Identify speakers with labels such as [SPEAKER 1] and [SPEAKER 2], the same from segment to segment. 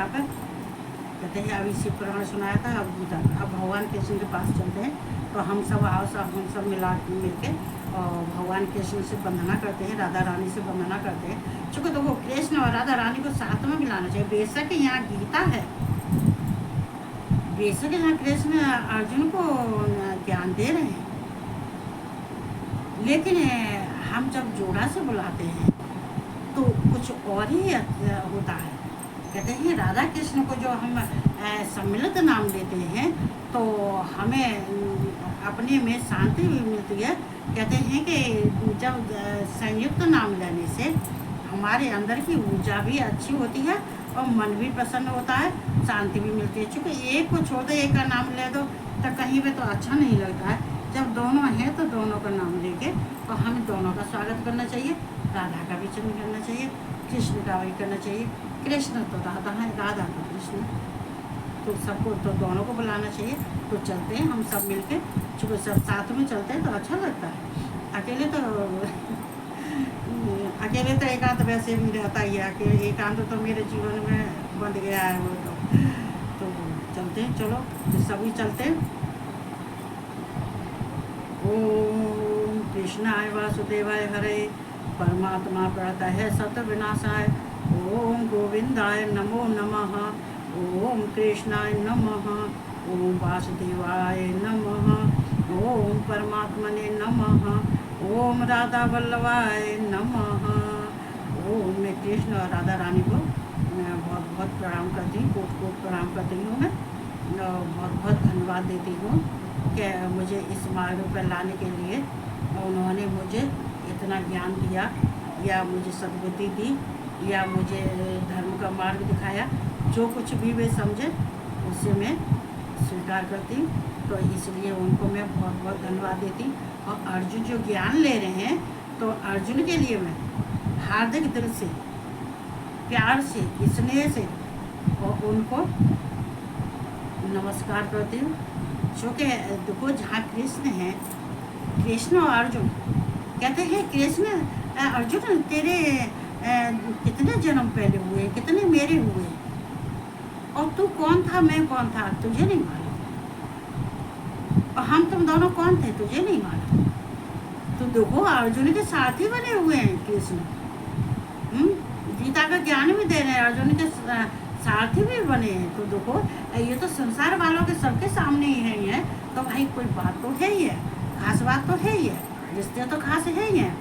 [SPEAKER 1] गीता पर। कहते हैं अब इसी पुराण सुनाया था, अब गीता। अब भगवान कृष्ण के पास चलते हैं। तो हम सब मिलके और भगवान कृष्ण से वंदना करते हैं, राधा रानी से वंदना करते हैं। चूँकि तो वो कृष्ण और राधा रानी को साथ में मिलाना चाहिए। बेशक यहाँ गीता है, बेशक यहाँ कृष्ण अर्जुन को ज्ञान दे रहे हैं, लेकिन हम जब जोड़ा से बुलाते हैं तो कुछ और ही होता है। कहते हैं राधा कृष्ण को जो हम सम्मिलित नाम लेते हैं तो हमें अपने में शांति भी मिलती है। कहते हैं कि जब संयुक्त नाम लेने से हमारे अंदर की ऊर्जा भी अच्छी होती है और मन भी प्रसन्न होता है, शांति भी मिलती है। क्योंकि एक को छोड़ दो, एक का नाम ले दो तो कहीं पे तो अच्छा नहीं लगता है। जब दोनों हैं तो दोनों का नाम लेके और हमें दोनों का स्वागत करना चाहिए। राधा का भी चरण करना चाहिए, कृष्ण का भी करना चाहिए। कृष्ण तो राधा है, राधा तो कृष्ण, तो सबको तो दोनों को बुलाना चाहिए। तो चलते हैं हम सब मिलके, चूँकि सब साथ में चलते हैं तो अच्छा लगता है। अकेले तो एकांत वैसे भी रहता ही है। एकांत तो मेरे जीवन में बंध गया है वो तो चलते हैं, चलो तो सभी चलते हैं। ओम कृष्णाय वासुदेवाय हरे, परमात्मा प्रणत है सत विनाशाय। ओम गोविंदाय नमो नमः, ओम कृष्णाय नमः, ओम वासुदेवाय नमः, ओम परमात्मने नमः, ओम राधा वल्लभाय नमः। ओम मैं कृष्ण और राधा रानी को बहुत बहुत प्रणाम करती हूँ, कोट कोट प्रणाम करती हूँ। मैं बहुत बहुत धन्यवाद देती हूँ कि मुझे इस मार्ग पर लाने के लिए उन्होंने मुझे इतना ज्ञान दिया, या मुझे सद्बुद्धि दी, या मुझे धर्म का मार्ग दिखाया। जो कुछ भी वे समझे उससे मैं स्वीकार करती हूँ। तो इसलिए उनको मैं बहुत बहुत धन्यवाद देती हूँ। और अर्जुन जो ज्ञान ले रहे हैं तो अर्जुन के लिए मैं हार्दिक दिल से, प्यार से, स्नेह से और उनको नमस्कार करती हूँ। क्योंकि देखो जहाँ कृष्ण हैं, कृष्ण और अर्जुन, कहते हैं कृष्ण अर्जुन तेरे कितने जन्म पहले हुए, कितने मेरे हुए, और तू कौन था, मैं कौन था, तुझे नहीं मालूम। और हम तुम दोनों कौन थे, तुझे नहीं मालूम। तो देखो अर्जुन के साथी बने हुए हैं कृष्ण। गीता का ज्ञान भी दे रहे हैं, अर्जुन के सारथी भी बने हैं। तो देखो ये तो संसार वालों के सबके सामने ही है। तो भाई कोई बात तो है ही है, खास बात तो है ही है, रिश्ते तो खास है ही हैं।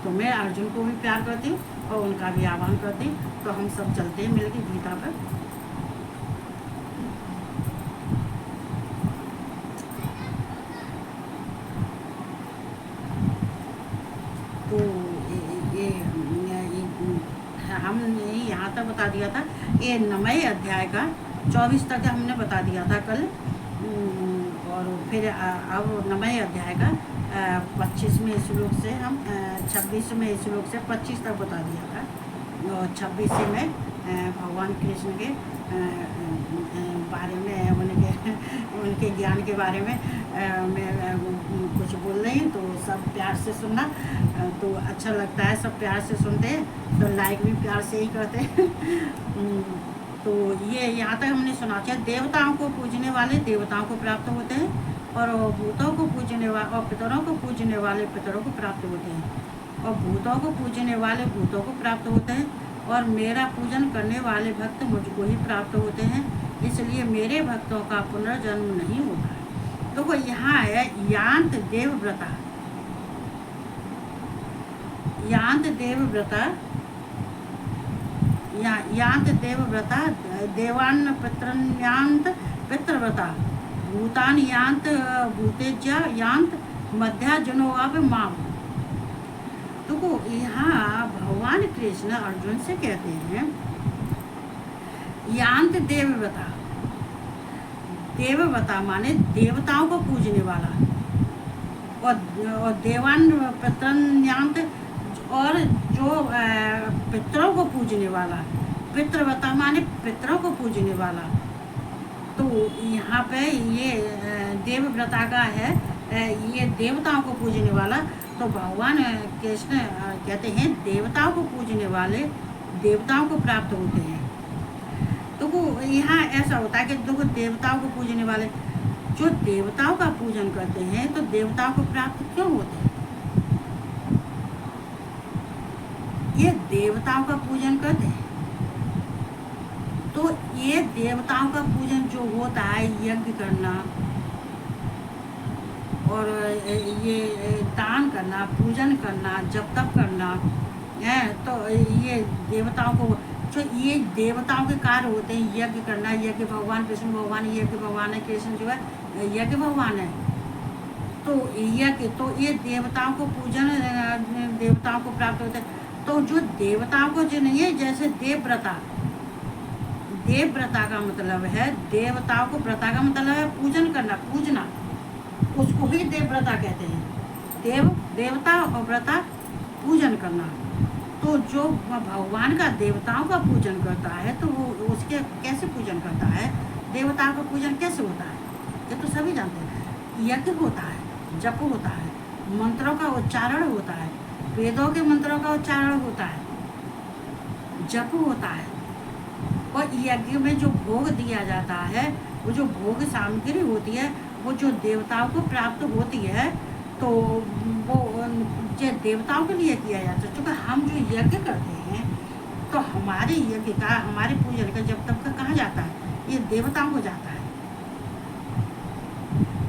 [SPEAKER 1] तो मैं अर्जुन को भी प्यार करती हूँ और उनका भी आह्वान करती हूँ। तो हम सब चलते हैं मिलकर गीता पर। तो हमने यहाँ तक बता दिया था, ये 9वें अध्याय का 24 तक हमने बता दिया था कल। और फिर अब 9वें अध्याय का 25वें श्लोक से हम 26वें श्लोक से 25 तक बता दिया था। और 26 से मैं भगवान कृष्ण के बारे में, उनके ज्ञान के बारे में मैं कुछ बोल रही हूँ। तो सब प्यार से सुनना, तो अच्छा लगता है। सब प्यार से सुनते हैं तो लाइक भी प्यार से ही करते हैं। तो ये यहाँ तक हमने सुना चाहिए। देवताओं को पूजने वाले देवताओं को प्राप्त होते हैं, और भूतों को पूजने वाले और पितरों को पूजने वाले पितरों को प्राप्त होते हैं, और भूतों को पूजने वाले भूतों को प्राप्त होते हैं, और मेरा पूजन करने वाले भक्त मुझको ही प्राप्त होते हैं। इसलिए मेरे भक्तों का पुनर्जन्म नहीं होता है। तो वो यहाँ है यांत देवव्रता, यांत देवव्रता, यांत देवव्रता, देवान्न पितृयांत पितृव्रता, भूतान यांत भूतेज्या यांत मध्या जनो अब माम। तो यहाँ भगवान कृष्ण अर्जुन से कहते हैं यांत देवव्रता, देवव्रता माने देवताओं को पूजने वाला, और देवान पितृयांत, और जो पितरों को पूजने वाला, पितृव्रता माने पितरों को पूजने वाला। तो यहाँ पे ये देवव्रता का है, ये देवताओं को पूजने वाला। तो भगवान कृष्ण कहते हैं देवताओं को पूजने वाले देवताओं को प्राप्त होते हैं। यहाँ ऐसा होता है कि देखो देवताओं को पूजने वाले जो देवताओं का पूजन करते हैं तो देवताओं को प्राप्त क्यों होते हैं? ये देवताओं का पूजन करते हैं तो ये देवताओं का पूजन जो होता है, यज्ञ करना और ये दान करना, पूजन करना, जप तप करना है, तो ये देवताओं को जो ये देवताओं के कार्य होते हैं, यज्ञ करना, यज्ञ भगवान विष्णु भगवान यज्ञ भगवान है, कृष्ण जो है यज्ञ भगवान है, तो यज्ञ तो ये देवताओं को पूजन देवताओं को प्राप्त होते हैं। तो जो देवताओं को जो नहीं है, जैसे देवव्रता, देवव्रता का मतलब है देवताओं को, व्रता का मतलब है पूजन करना, पूजना, उसको ही देवव्रता कहते हैं। देवता और व्रता पूजन करना। तो जो भगवान का देवताओं का पूजन करता है तो वो उसके कैसे पूजन करता है, देवताओं का पूजन कैसे होता है, ये तो सभी जानते हैं। यज्ञ होता है, जप होता है, मंत्रों का उच्चारण होता है, वेदों के मंत्रों का उच्चारण होता है, जप होता है, और यज्ञ में जो भोग दिया जाता है, वो जो भोग सामग्री होती है वो जो देवताओं को प्राप्त होती है, तो वो जो देवताओं के लिए किया जाता है। क्योंकि हम जो यज्ञ करते हैं तो हमारे यज्ञ का, हमारे पूजन का जब तक का कहाँ जाता है, ये देवताओं को जाता है।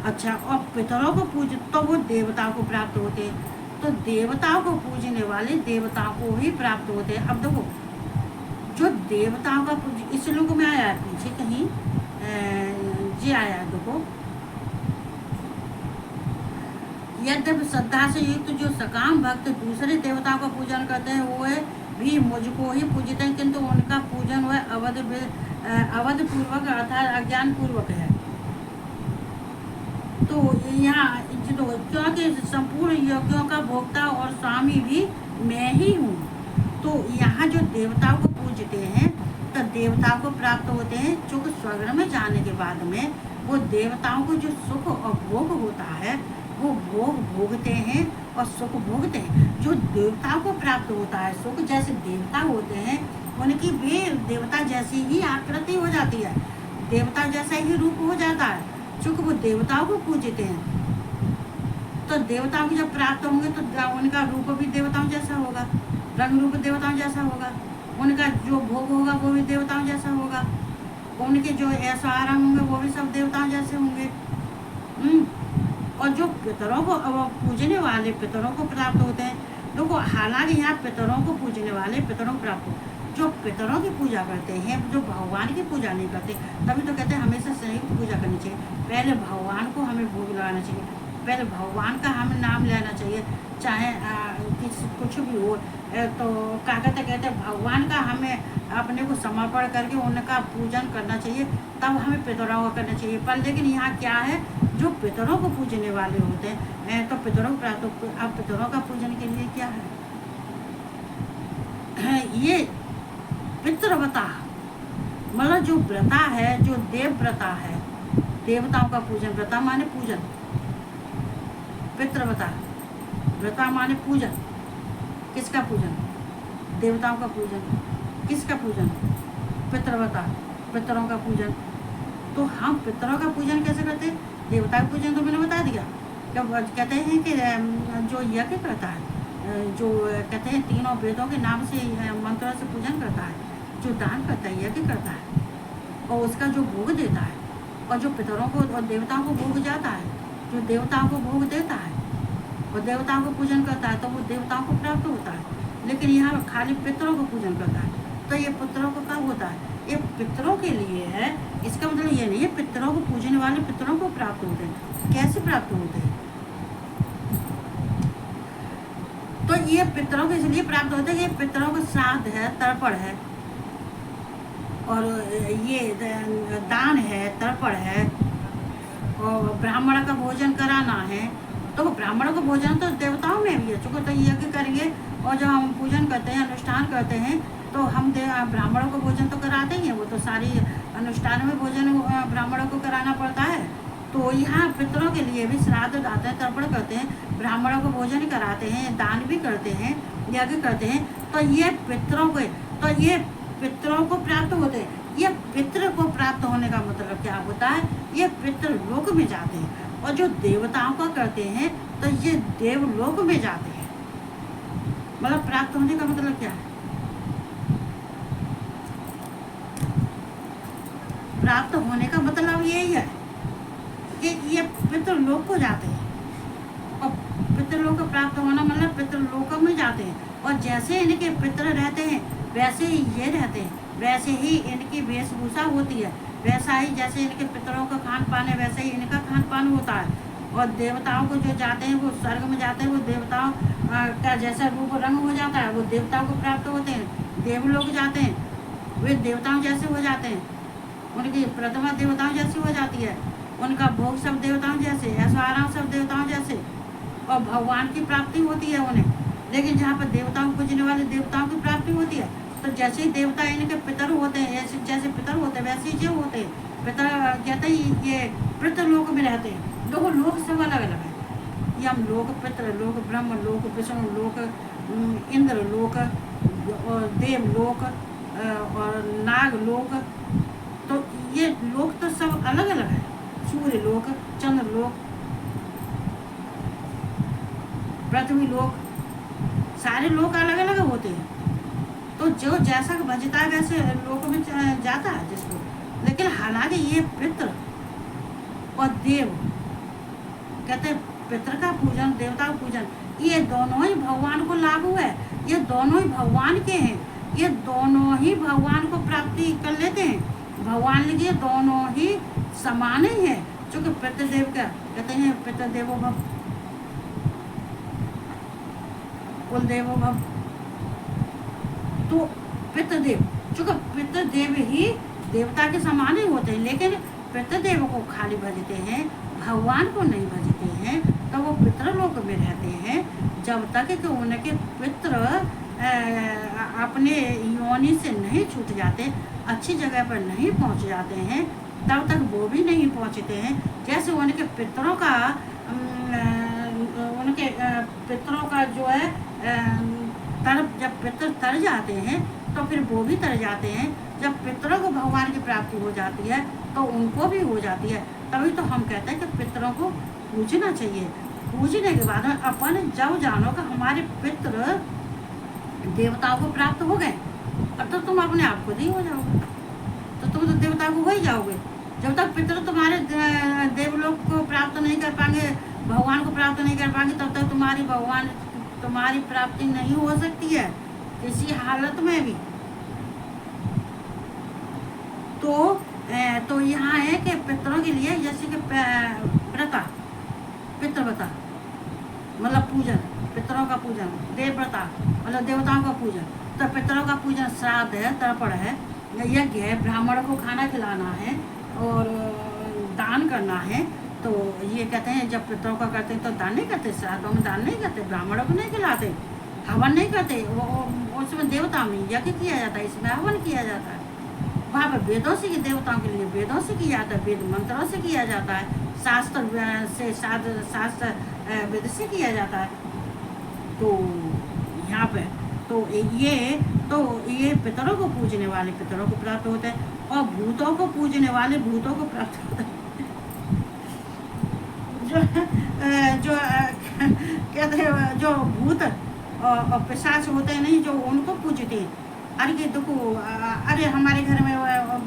[SPEAKER 1] अच्छा, और पितरों को पूज तो वो देवताओं को प्राप्त होते हैं, तो देवताओं को पूजने वाले देवताओं को ही प्राप्त होते हैं। अब देखो जो देवताओं का इस श्लोक में आया है पीछे कहीं जी आया है, देखो यद्यपि श्रद्धा से युक्त जो सकाम भक्त दूसरे देवताओं का पूजन करते हैं वो भी मुझको ही पूजते हैं, किंतु उनका पूजन वह अवध पूर्वक अर्थात अज्ञान पूर्वक है। तो यहाँ क्योंकि संपूर्ण यज्ञों का भोक्ता और स्वामी भी मैं ही हूँ, तो यहाँ जो देवताओं को पूजते हैं तो देवताओं को प्राप्त होते हैं। चूँकि स्वर्ग में जाने के बाद में वो देवताओं को जो सुख और भोग होता है वो भोग भोगते हैं और सुख भोगते हैं। जो देवताओं को प्राप्त होता है सुख, जैसे देवता होते हैं उनकी भी देवता जैसी ही आकृति हो जाती है, देवता जैसा ही रूप हो जाता है, चूँकि वो देवताओं को पूजते हैं। तो देवताओं को जब प्राप्त होंगे तो उनका रूप भी देवताओं जैसा होगा, रंग रूप देवताओं जैसा होगा, उनका जो भोग होगा वो भी देवताओं जैसा होगा, उनके जो ऐसा आराम होंगे वो भी सब देवताओं जैसे होंगे। और जो पितरों को पूजने वाले पितरों को प्राप्त होते हैं, देखो हालांकि यहाँ पितरों को पूजने वाले पितरों को प्राप्त हो, जो पितरों की पूजा करते हैं, जो भगवान की पूजा नहीं करते, तभी तो कहते हैं हमेशा संयुक्त पूजा करनी चाहिए। पहले भगवान को हमें भोग लगाना चाहिए, पहले भगवान का हमें नाम लेना चाहिए, चाहे कुछ भी हो, तो क्या कहते हैं भगवान का हमें अपने को समर्पण करके उनका पूजन करना चाहिए, तब हमें पितरों का करना चाहिए। पर लेकिन यहाँ क्या है, जो पितरों को पूजने वाले होते हैं तो पितरों को प्राप्त, अब पितरों का पूजन के लिए क्या है, ये पितृव्रता, मतलब जो व्रता है, जो देव व्रता है, देवताओं का पूजन, व्रता माने पूजन, पितृव्रता व्रता माने पूजन, किसका पूजन, देवताओं का पूजन, किसका पूजन, पितृव्रता, पितरों का पूजन। तो हम पितरों का पूजन कैसे करते हैं, देवता का पूजन तो मैंने बता दिया। जब कहते हैं कि जो यज्ञ करता है, जो कहते हैं तीनों वेदों के नाम से मंत्रों से पूजन करता है, जो दान करता है, यज्ञ करता है और उसका जो भोग देता है, और जो पितरों को और देवताओं को भोग जाता है, जो देवताओं को भोग देता है और देवताओं को पूजन करता है, तो वो देवताओं को प्राप्त होता है। लेकिन यहाँ खाली पितरों को पूजन करता है, तो ये पितरों को कब होता है, ये पितरों के लिए है। इसका मतलब ये नहीं है पितरों को पूजने वाले पितरों को प्राप्त होते हैं, कैसे प्राप्त होते हैं, तो ये पितरों को इसलिए प्राप्त होते हैं, ये पितरों का श्राद्ध है, तर्पण है, और ये दान है, तर्पण है, और ब्राह्मण का भोजन कराना है। तो ब्राह्मणों का भोजन तो देवताओं में भी है, चूँकि तो यज्ञ करेंगे और जब हम पूजन करते हैं, अनुष्ठान करते हैं, तो हम ब्राह्मणों को भोजन तो कराते ही हैं, वो तो सारी अनुष्ठान में भोजन ब्राह्मणों को कराना पड़ता है। तो यहाँ पितरों के लिए भी श्राद्ध दाते हैं, तर्पण करते हैं, ब्राह्मणों को भोजन कराते हैं, दान भी करते हैं, यज्ञ करते हैं। तो ये पितरों को प्राप्त होते हैं। ये पितृ को ये पितृलोक में जाते हैं, और जो देवताओं का करते हैं तो ये देवलोक में जाते हैं। मतलब प्राप्त होने का मतलब क्या है? प्राप्त होने का मतलब यही है कि ये पितृलोक को जाते हैं, और पितृलोक को प्राप्त होना मतलब पितृलोक में जाते हैं। और जैसे इनके पितृ रहते हैं वैसे ही ये रहते हैं, वैसे ही इनकी वेशभूषा होती है, वैसा ही जैसे इनके पितरों का खान पान है वैसे ही इनका खान पान होता है। और देवताओं को जो जाते हैं वो स्वर्ग में जाते हैं, वो देवताओं का जैसा रूप रंग हो जाता है वो देवताओं को प्राप्त होते हैं। देवलोक जाते हैं वे देवताओं जैसे हो जाते हैं, उनकी प्रतिमा देवताओं जैसी हो जाती है, उनका भोग सब देवताओं जैसे, ऐश्वर्य सब देवताओं जैसे, और भगवान की प्राप्ति होती है उन्हें। लेकिन जहाँ पर देवताओं को पूजने वाले देवताओं की प्राप्ति होती है, तो जैसे ही देवता इनके पितर होते हैं, ऐसे जैसे पितर होते हैं वैसे ही जो होते हैं पितर, कहते हैं ये पितृलोक में रहते हैं। दो लोक सब अलग अलग है, यम लोक, पितृलोक, ब्रह्म लोक, विष्णु लोक, इंद्र लोक, और देवलोक, और नाग लोक। तो ये लोक तो सब अलग अलग है, सूर्य लोक, चंद्र लोक, पृथ्वी लोक, सारे लोक अलग अलग होते हैं। तो जो जैसा भजता है वैसे लोक में जाता है जिसको। लेकिन हालांकि ये पितृ और देव, कहते हैं पितृ का पूजन, देवता का पूजन, ये दोनों ही भगवान को लागू है, ये दोनों ही भगवान के हैं, ये दोनों ही भगवान को प्राप्ति कर लेते हैं। भगवान लिए दोनों ही समान ही है। चूँकि पितृदेव का कहते हैं पितृदेवो भव, कुल देवो भव। तो पितृदेव, चूँकि पितृदेव ही देवता के समान ही होते हैं, लेकिन पितृदेव को खाली भजते हैं, भगवान को नहीं भजते हैं, तो वो पितृलोक में रहते हैं। जब तक कि उनके पितृ अपने योनि से नहीं छूट जाते, अच्छी जगह पर नहीं पहुंच जाते हैं, तब तक वो भी नहीं पहुंचते हैं। जैसे उनके पितरों का उनके पितरों का जो है जब पितर तर जाते हैं तो फिर वो भी तर जाते हैं। जब पितरों को भगवान की प्राप्ति हो जाती है तो उनको भी हो जाती है। तभी तो हम कहते हैं कि पितरों को पूजना चाहिए। पूजने के बाद में अपन जब जानो कि हमारे पितृ देवताओं को प्राप्त हो गए, अब तो तुम अपने आप खुद ही हो जाओगे, तो तुम तो देवता को हो ही जाओगे। जब तक पितृ तुम्हारे देवलोक को प्राप्त नहीं कर पाएंगे, भगवान को प्राप्त नहीं कर पाएंगे, तब तक तुम्हारी प्राप्ति नहीं हो सकती है किसी हालत में भी। तो यहाँ है कि पितरों के लिए जैसे कि पितृव्रता मतलब पूजन, पितरों का पूजन, देवव्रता मतलब देवताओं का पूजन। तो पितरों का पूजन श्राद्ध है, तर्पण है, यज्ञ है, ब्राह्मण को खाना खिलाना है और दान करना है। तो ये कहते हैं जब पितरों का करते हैं तो दान नहीं करते, श्राद्धों में दान नहीं करते, ब्राह्मणों को नहीं खिलाते, हवन नहीं करते। वो उसमें देवता में यज्ञ किया जाता है, इसमें हवन किया जाता है। वहाँ पर वेदों से देवताओं के लिए वेदों से किया जाता है, वेद मंत्रों से किया जाता है, शास्त्र वेद से किया जाता है। तो यहाँ पे तो ये पितरों को पूजने वाले पितरों को प्राप्त होते हैं, और भूतों को पूजने वाले भूतों को प्राप्त होते हैं। जो कहते हैं जो भूत और पिशाच होते हैं नहीं, जो उनको पूजते हैं। अरे ये देखो, अरे हमारे घर में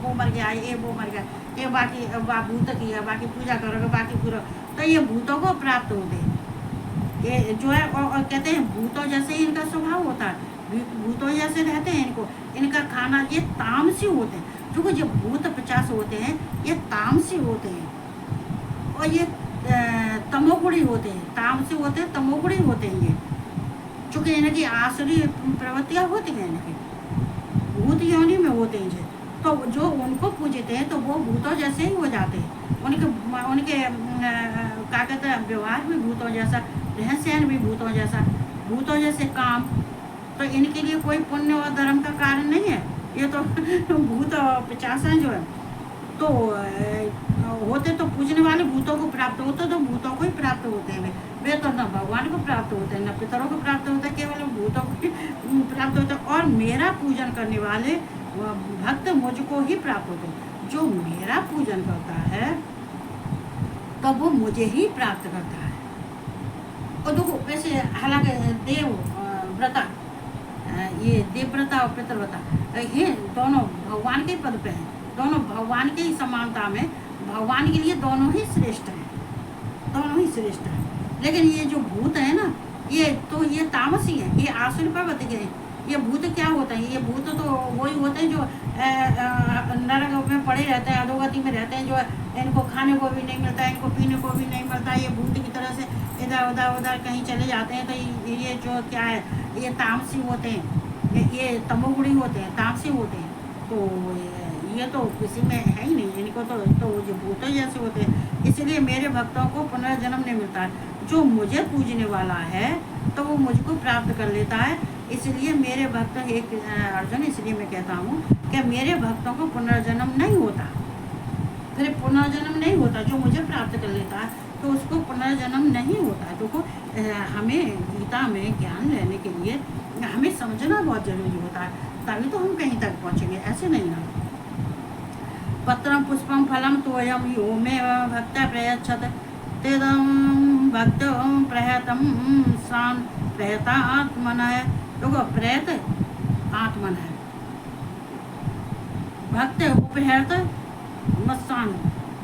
[SPEAKER 1] वो मर गया, ये वो मर गया, ये बाकी भूत की है, बाकी पूजा करोगे, बाकी पूरा। तो ये भूतों को प्राप्त होते हैं। ये जो है और कहते हैं भूतों जैसे ही इनका स्वभाव होता है, भूतों जैसे रहते हैं इनका खाना। ये तामसी होते हैं, क्योंकि जो भूत पिशाच होते हैं ये तामसी होते हैं, और ये तमोगुणी होते हैं, तामसी होते हैं, तमोगुणी होते हैं ये, चूँकि इनकी आसुरी प्रवृत्तियाँ होती हैं, इनकी भूत योनि में होते हैं। तो जो उनको पूजते हैं तो वो भूतों जैसे ही हो जाते हैं। उनके क्या कहते हैं व्यवहार भी भूतों जैसा, रहन सहन भी भूतों जैसा, भूतों जैसे काम। तो इनके लिए कोई पुण्य और धर्म का कारण नहीं है, ये तो भूत पिशाच जो है। तो होते तो पूजने वाले भूतों को प्राप्त होते, तो भूतों को ही प्राप्त होते हैं वे तो न भगवान को प्राप्त होते हैं, न पितरों को प्राप्त होते हैं, केवल भूतों को प्राप्त होते हैं। और मेरा पूजन करने वाले भक्त मुझको ही प्राप्त होते हैं। जो मेरा पूजन करता है तब वो मुझे ही प्राप्त करता है। और देखो वैसे हालांकि देव व्रता ये देवव्रता और पितृव्रता ये दोनों भगवान के पद पे हैं, दोनों भगवान के ही समानता में, भगवान के लिए दोनों ही श्रेष्ठ हैं, दोनों ही श्रेष्ठ हैं। लेकिन ये जो भूत है ना, ये तामसी है, ये आसुर पर्वत के हैं। ये भूत क्या होता है? ये भूत तो वही होते हैं जो नरक में पड़े रहते हैं, अधोगति में रहते हैं, जो इनको खाने को भी नहीं मिलता, इनको पीने को भी नहीं मिलता, ये भूत की तरह से इधर उधर उधर कहीं चले जाते हैं। तो ये जो क्या है, ये तामसी होते हैं, ये तमोगुणी होते हैं, तामसी होते हैं। तो ये तो किसी में है ही नहीं, इनको तो जो भूतों जैसे होते हैं। इसलिए मेरे भक्तों को पुनर्जन्म नहीं मिलता है। जो मुझे पूजने वाला है तो वो मुझको प्राप्त कर लेता है। इसलिए मेरे भक्त एक अर्जुन, इसलिए मैं कहता हूँ कि मेरे भक्तों को पुनर्जन्म नहीं होता, फिर पुनर्जन्म नहीं होता। जो मुझे प्राप्त कर लेता है तो उसको पुनर्जन्म नहीं होता। तो हमें गीता में ज्ञान लेने के लिए हमें समझना बहुत जरूरी होता है, तभी तो हम कहीं तक पहुँचेंगे, ऐसे नहीं ना। पत्रम पुष्पम फलम तोयम यो मे भक्त प्रयच्छत तेदम भक्त प्रहतम शान प्रहता आत्मन है। देखो प्रयत आत्मन है, भक्त उपहत मसान,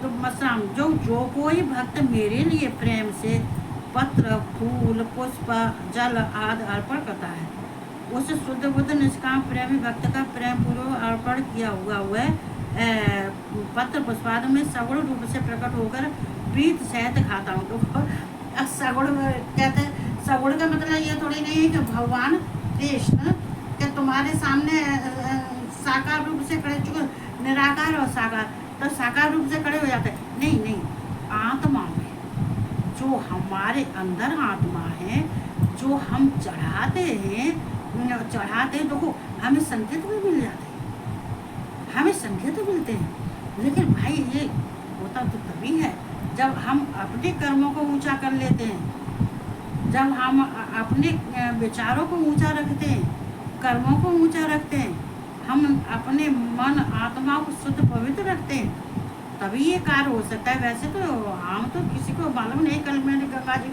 [SPEAKER 1] तो मसान जो कोई भक्त मेरे लिए प्रेम से पत्र फूल पुष्प जल आदि अर्पण करता है, उस शुद्ध बुद्ध निष्काम प्रेमी भक्त का प्रेम पूर्वक अर्पण किया हुआ पत्र पुष्पाद में सगुण रूप से प्रकट होकर प्रीत सहित खाता हूँ। तो सगुण कहते हैं, सगुण का मतलब ये थोड़ी नहीं है कि भगवान कृष्ण के तुम्हारे सामने साकार रूप से खड़े, चुके निराकार और साकार, तो साकार रूप से खड़े हो जाते हैं। नहीं, आत्मा में जो हमारे अंदर आत्मा है, जो हम चढ़ाते हैं देखो हमें संकेत भी मिल जाते हैं, हमें संकेत मिलते हैं। लेकिन भाई ये होता तो तभी है जब हम अपने कर्मों को ऊंचा कर लेते हैं, जब हम अपने विचारों को ऊंचा रखते हैं, कर्मों को ऊंचा रखते हैं, हम अपने मन आत्मा को शुद्ध पवित्र रखते हैं, तभी ये कार्य हो सकता है। वैसे तो हम तो किसी को मालूम नहीं। कल मैंने गंगा जी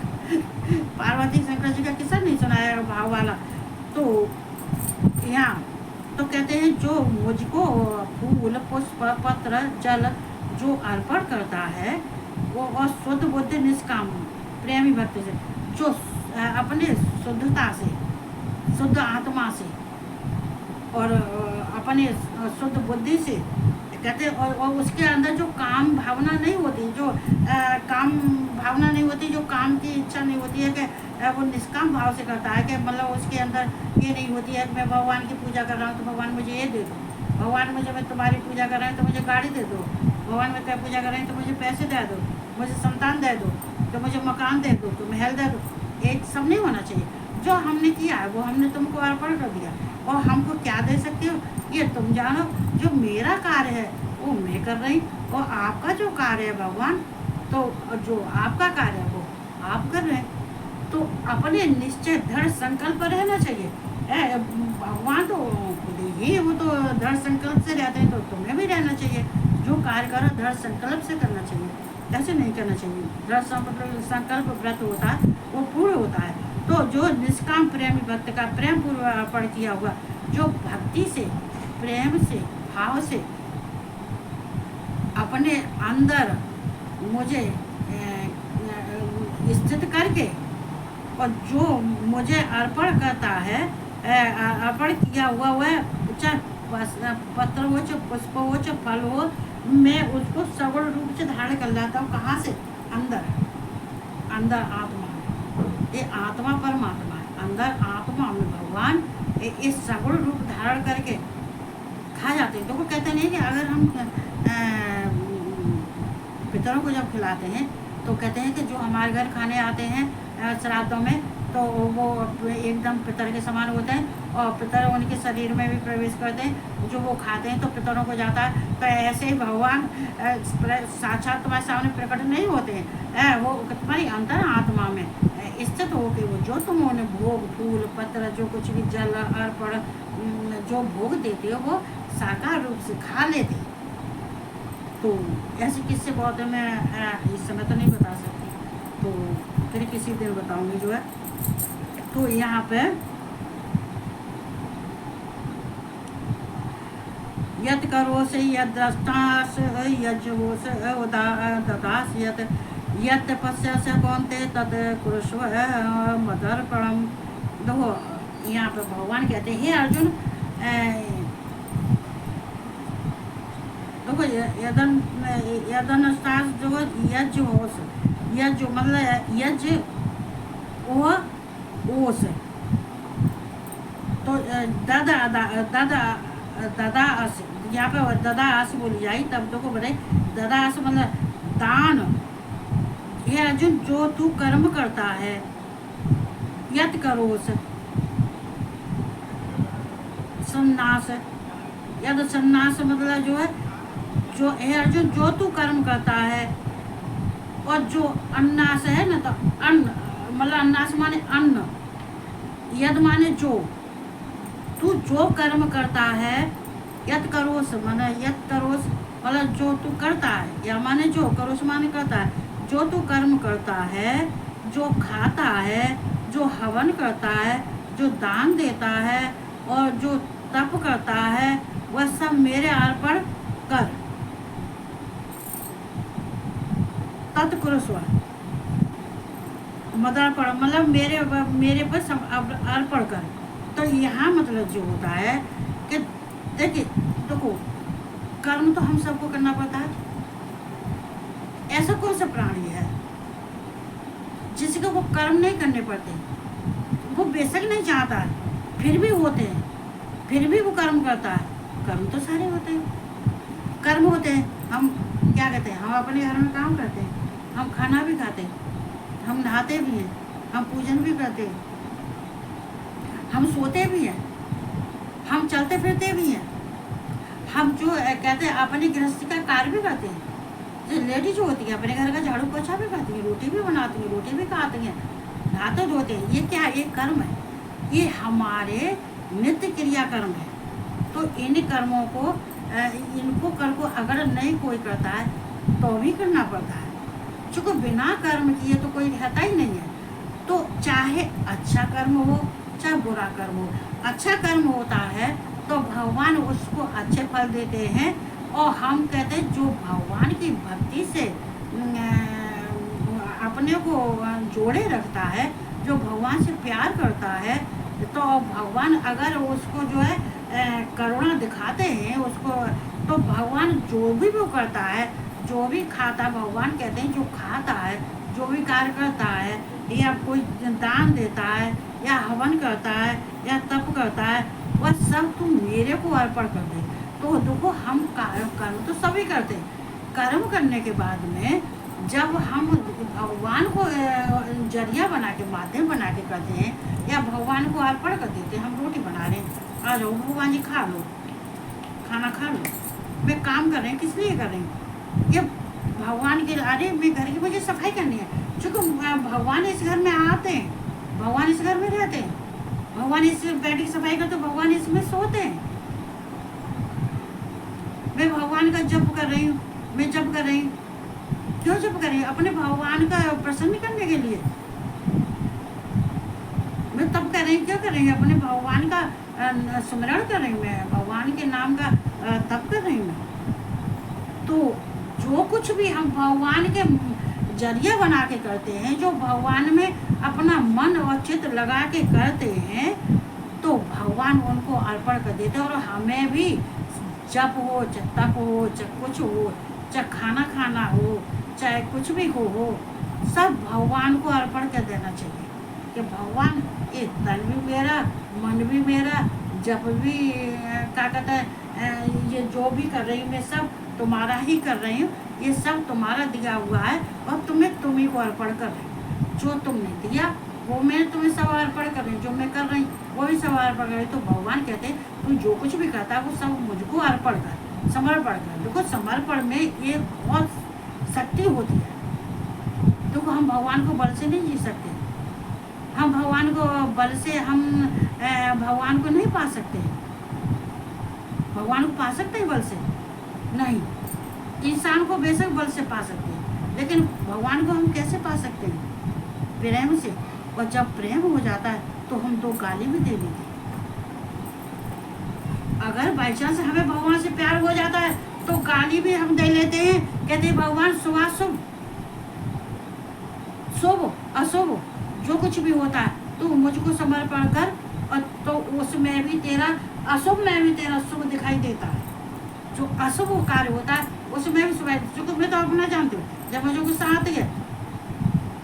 [SPEAKER 1] पार्वती शंकर जी का किस्सा नहीं सुनाया भाव वाला। तो यहाँ तो कहते हैं जो मुझको फूल पुष्प पत्र जल जो अर्पण करता है वो और शुद्ध बुद्ध निष्काम प्रेमी भक्ति से, जो अपने शुद्धता से, शुद्ध आत्मा से और अपने शुद्ध बुद्धि से कहते हैं, और उसके अंदर जो काम भावना नहीं होती, जो काम भावना नहीं होती, जो काम की इच्छा नहीं होती है, कि वो निष्काम भाव से करता है, कि मतलब उसके अंदर ये नहीं होती है कि मैं भगवान की पूजा कर रहा हूँ तो भगवान मुझे ये दे दो, भगवान मुझे, मैं तुम्हारी पूजा कर रहा हूँ तो मुझे गाड़ी दे दो, भगवान मैं तेरी पूजा कर रही हूँ तो मुझे पैसे दे दो, मुझे संतान दे दो, तो मुझे मकान दे दो, तो महल दे दो। एक सब नहीं होना चाहिए। जो हमने किया है वो हमने तुमको अर्पण कर दिया, और हमको क्या दे सकते हो ये तुम जानो। जो मेरा कार्य है वो मैं कर रही, और आपका जो कार्य है भगवान, तो जो आपका कार्य है वो आप कर रहे हैं। तो अपने निश्चय दृढ़ संकल्प रहना चाहिए। भगवान तो खुद ही वो तो दृढ़ संकल्प से रहते हैं, तो तुम्हें भी रहना चाहिए। जो कार्य करो दृढ़ संकल्प से करना चाहिए, ऐसे नहीं करना चाहिए। दृढ़ संकल्प व्रत होता है वो पूर्ण होता है। तो जो निष्काम प्रेमी भक्त का प्रेम पूर्वक अर्पण किया हुआ, जो भक्ति से, प्रेम से, भाव से अपने अंदर मुझे स्थित करके, और जो मुझे अर्पण करता है, अर्पण किया हुआ वह चाहे पत्र हो, चाहे पुष्प हो, चाहे फल हो, मैं उसको सगुण रूप से धारण कर लाता हूँ। कहाँ से? अंदर आत्मा में। ये आत्मा परमात्मा है, अंदर आत्मा में भगवान इस सगुण रूप धारण करके खा जाते हैं। तो वो कहते नहीं कि अगर हम पितरों को जब खिलाते हैं तो कहते हैं कि जो हमारे घर खाने आते हैं श्राद्धों में, तो वो एकदम पितर के समान होते हैं, और पितर उनके शरीर में भी प्रवेश करते हैं, जो वो खाते हैं तो पितरों को जाता है। तो ऐसे ही भगवान साक्षात तुम्हारे सामने प्रकट नहीं होते हैं, वो तुम्हारी अंतर आत्मा में स्थित होकर वो जो तुम उन्हें भोग फूल पत्र जो कुछ भी जल अर्पण जो भोग देते हो वो साकार रूप से खा लेते, तो ऐसे किस्से बहुत है, मैं इस समय तो नहीं बता सकती, तो फिर किसी दिन बताऊंगी जो है। तो यहाँ पे यत करोस यद्रष्टास यज्वोस ददास यत पश्यस कौन्ते तत् कुरुष्व मदर्पणम। देखो यहाँ पे भगवान कहते हैं, हे अर्जुन, देखो यदन यदनष्टास जो यज्वोस, यज्व मतलब यज्व ओ ओस, तो दादा दादा दादा आस, यहाँ पे दादा आस बोली जाए तब तो को बताए। दादा आस मतलब दान। हे अर्जुन, जो तू कर्म करता है, यत करोस सन्नास, यद सन्नास मतलब जो है, जो हे अर्जुन जो तू कर्म करता है, और जो अन्नास है ना, तो अन्न मतलब अन्नास माने अन्न, यद माने जो, तू जो कर्म करता है, यत करोस माने यत करोस मतलब जो तू करता है, या माने जो, करोस माने करता है, जो तू कर्म करता है, जो खाता है, जो हवन करता है, जो दान देता है, और जो तप करता है, वह सब मेरे अर्पण कर। तत्कुरुस्व मदर्पण मतलब मेरे पर अर्पण कर। तो यहाँ मतलब जो होता है कि देखिए, देखो कर्म तो हम सबको करना पड़ता है। ऐसा कौन सा प्राणी है जिसको वो कर्म नहीं करने पड़ते? वो बेशक नहीं चाहता है, फिर भी होते हैं, फिर भी वो कर्म करता है। कर्म तो सारे होते हैं, कर्म होते हैं। हम क्या कहते हैं, हम अपने घर में काम करते हैं, हम खाना भी खाते हैं, हम नहाते भी हैं, हम पूजन भी करते हैं, हम सोते भी हैं, हम चलते फिरते भी हैं, हम जो कहते हैं अपनी गृहस्थी का कार्य भी करते हैं। जो लेडीज होती है अपने घर का झाड़ू पोछा भी करती है, रोटी भी बनाती है, रोटी भी खाती हैं, नहाते धोते हैं। ये क्या है? ये कर्म है, ये हमारे नित्य क्रिया कर्म है। तो इन कर्मों को इनको कर को अगर नहीं कोई करता है तो भी करना पड़ता है, चूँकि बिना कर्म किए तो कोई रहता ही नहीं है। तो चाहे अच्छा कर्म हो चाहे बुरा कर्म हो, अच्छा कर्म होता है तो भगवान उसको अच्छे फल देते हैं। और हम कहते हैं जो भगवान की भक्ति से अपने को जोड़े रखता है, जो भगवान से प्यार करता है, तो भगवान अगर उसको जो है करुणा दिखाते हैं उसको, तो भगवान जो भी वो करता है, जो भी खाता, भगवान कहते हैं जो खाता है, जो भी कार्य करता है, या कोई दान देता है, या हवन करता है, या तप करता है, वह सब तुम मेरे को अर्पण कर दे। तो देखो हम कर्म तो सभी करते हैं। कर्म करने के बाद में जब हम भगवान को जरिया बना के, माध्यम बना के करते हैं, या भगवान को अर्पण कर देते हैं। हम रोटी बना रहे हैं, आ जाओ भगवान जी खा लो, खाना खा लो। मैं काम कर रहे हैं, किस लिए कर रही हूँ? ये भगवान के, अरे मैं घर की मुझे सफाई करनी है, चूँकि भगवान इस घर में आते हैं, भगवान इस घर में रहते हैं, भगवान इस बेड की सफाई करते, भगवान इसमें सोते हैं। मैं भगवान का जप कर रही हूँ, मैं जप कर रही हूँ, क्यों जप कर रही हूँ? अपने भगवान का प्रसन्न करने के लिए। मैं तप कर रही हूँ, क्यों कर रही हूँ? अपने भगवान का स्मरण कर रही हूँ, मैं भगवान के नाम का तप कर रही हूँ। तो जो कुछ भी हम भगवान के जरिया बना के करते हैं, जो भगवान में अपना मन और चित्त लगा के करते हैं, तो भगवान उनको अर्पण कर देते हैं। और हमें भी जप हो चाहे तप हो चाहे कुछ हो, चाहे खाना खाना हो चाहे कुछ भी हो, सब भगवान को अर्पण कर देना चाहिए कि भगवान ये तन भी मेरा, मन भी मेरा, जप भी क्या कहता है, ये जो भी कर रही हूँ मैं सब तुम्हारा ही कर रही हूँ, ये सब तुम्हारा दिया हुआ है, और तुम्ही को अर्पण कर रही हूँ। जो तुमने दिया वो मैं तुम्हें सब अर्पण कर रही हूँ, जो मैं कर रही हूँ वो भी सब अर्पण कर रही हूँ। तो भगवान कहते हैं तू जो कुछ भी करता है वो सब मुझको अर्पण कर, समर्पण कर। देखो समर्पण में ये बहुत शक्ति होती है। देखो हम भगवान को बल से नहीं जी सकते, हम भगवान को बल से हम भगवान को नहीं पा सकते। भगवान को पा सकते हैं बल से? नहीं। इंसान को बेशक बल से पा सकते हैं, लेकिन भगवान को हम कैसे पा सकते हैं? प्रेम से। और जब प्रेम हो जाता है तो हम तो गाली भी दे देते हैं। अगर बाई चांस हमें भगवान से प्यार हो जाता है तो गाली भी हम दे लेते हैं, कहते हैं भगवान शुभाशुभ, शुभ अशुभ जो कुछ भी होता है तो मुझको समर्पण कर, और तो उसमें भी तेरा अशुभ में भी तेरा शुभ दिखाई देता है। जो अशुभ कार्य होता है उसमें भी शुभ, जो तुम्हें तो अपना जानते हो, जब मुझे गुस्सा आती है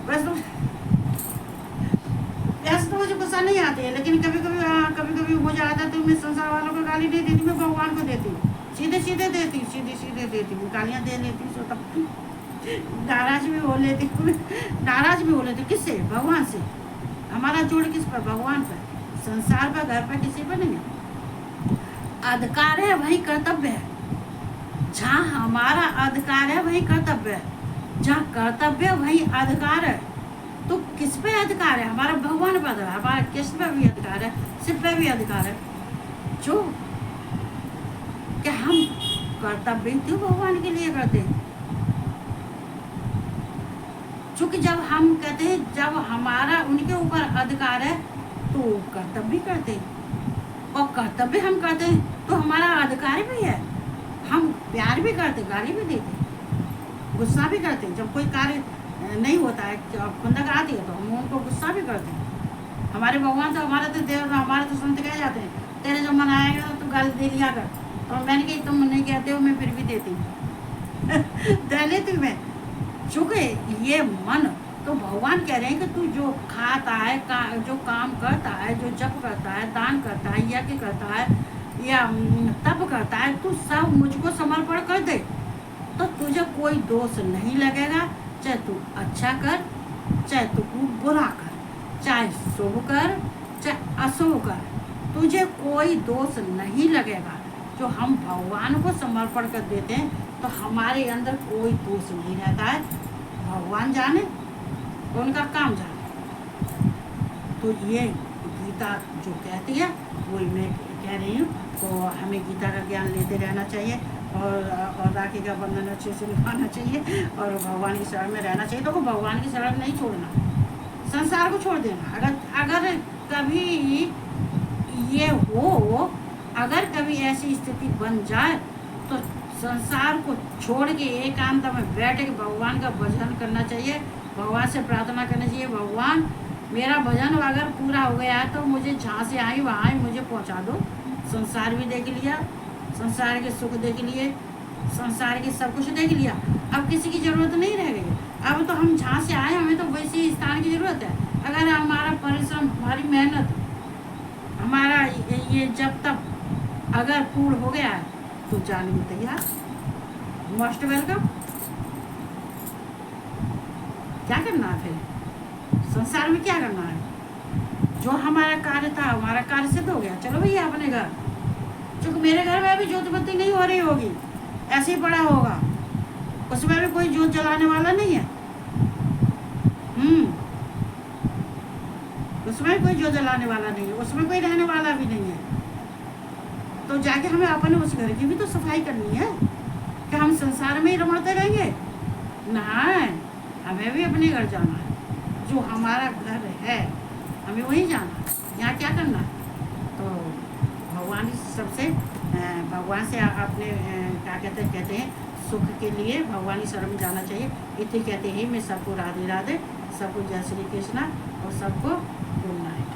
[SPEAKER 1] वैसे तो मुझे गुस्सा नहीं आती है, लेकिन कभी कभी हो जाता है तो मैं संसार वालों को गाली नहीं देती, मैं भगवान को देती हूँ, सीधे सीधे देती हूँ, गालियाँ दे लेती हूँ, तब नाराज भी हो लेती हूँ, किससे? भगवान से। हमारा जोड़ किस पर? भगवान पर। संसार पर, घर पर, किसी पर नहीं है। अधिकार है वही कर्तव्य है। जहाँ हमारा अधिकार है वही कर्तव्य है, जहाँ कर्तव्य वही अधिकार है। तो किस पे अधिकार है? हमारा भगवान पर है, हमारा किस पे भी अधिकार है? सिर्फ पे भी अधिकार है। जो क्या हम कर्तव्य क्यों भगवान के लिए करते हैं? क्योंकि जब हम कहते हैं जब हमारा उनके ऊपर अधिकार है तो कर्तव्य करते हैं, और कर्तव्य हम करते हैं तो हमारा अधिकार भी है। हम प्यार भी करते, गाली भी देते, गुस्सा भी करते। जब कोई कार्य नहीं होता है, खुंदक आती है तो हम उनको गुस्सा भी करते हैं। हमारे भगवान तो हमारे तो देव, हमारे तो संत कह जाते हैं तेरे जो मन आएगा तो गाली दे लिया कर। तो मैंने कही तुम नहीं कहते हो, मैं फिर भी देती हूँ दे लेती मैं। चूँकि ये मन तो भगवान कह रहे हैं कि तू जो खाता है, जो काम करता है, जो जप करता है, दान करता है, यज्ञ करता है या तप करता है, तू सब मुझको समर्पण कर दे तो तुझे कोई दोष नहीं लगेगा। चाहे तू अच्छा कर, चाहे तू बुरा कर, चाहे शुभ कर, चाहे अशुभ कर, तुझे कोई दोष नहीं लगेगा। जो हम भगवान को समर्पण कर देते हैं तो हमारे अंदर कोई दोष नहीं रहता है। भगवान जाने, उनका काम जाने। तो ये गीता जो कहती है वही मैं कह रही हूँ। तो हमें गीता का ज्ञान लेते रहना चाहिए, और राखी का बंधन अच्छे से निभाना चाहिए, और भगवान की शरण में रहना चाहिए। तो भगवान की शरण नहीं छोड़ना, संसार को छोड़ देना। अगर कभी ये हो, अगर कभी ऐसी स्थिति बन जाए तो संसार को छोड़ के एकांत में बैठ के भगवान का भजन करना चाहिए, भगवान से प्रार्थना करनी चाहिए, भगवान मेरा भजन अगर पूरा हो गया है तो मुझे जहाँ से आई वहाँ ही मुझे पहुँचा दो। संसार भी देख लिया, संसार के सुख देख लिए, संसार के सब कुछ देख लिया, अब किसी की ज़रूरत नहीं रह गई। अब तो हम जहाँ से आए हमें तो वैसे स्थान की ज़रूरत है। अगर हमारा परिश्रम, हमारी मेहनत, हमारा ये जब तक अगर पूर्ण हो गया है तो जाने में तैयार, मोस्ट वेलकम। क्या करना है फिर संसार में? क्या करना है? जो हमारा कार्य था, हमारा कार्य सिद्ध हो गया, चलो भैया अपने घर। क्योंकि मेरे घर में भी ज्योत बत्ती नहीं हो रही होगी, ऐसे ही पड़ा होगा, उसमें भी कोई ज्योत जलाने वाला नहीं है। उसमें कोई ज्योत जलाने वाला नहीं है, उसमें कोई रहने वाला भी नहीं है। तो जाके हमें अपने उस घर की भी तो सफाई करनी है कि हम संसार में ही रमड़ते रहेंगे। नहीं, हमें भी अपने घर जाना है, जो हमारा घर है हमें वहीं जाना है। यहाँ क्या करना है? तो भगवान सबसे भगवान से अपने क्या कहते हैं सुख के लिए भगवान की शरण में जाना चाहिए। इतने कहते ही मैं सबको राधे राधे, सबको जय श्री कृष्णा, और सबको गुड नाइट।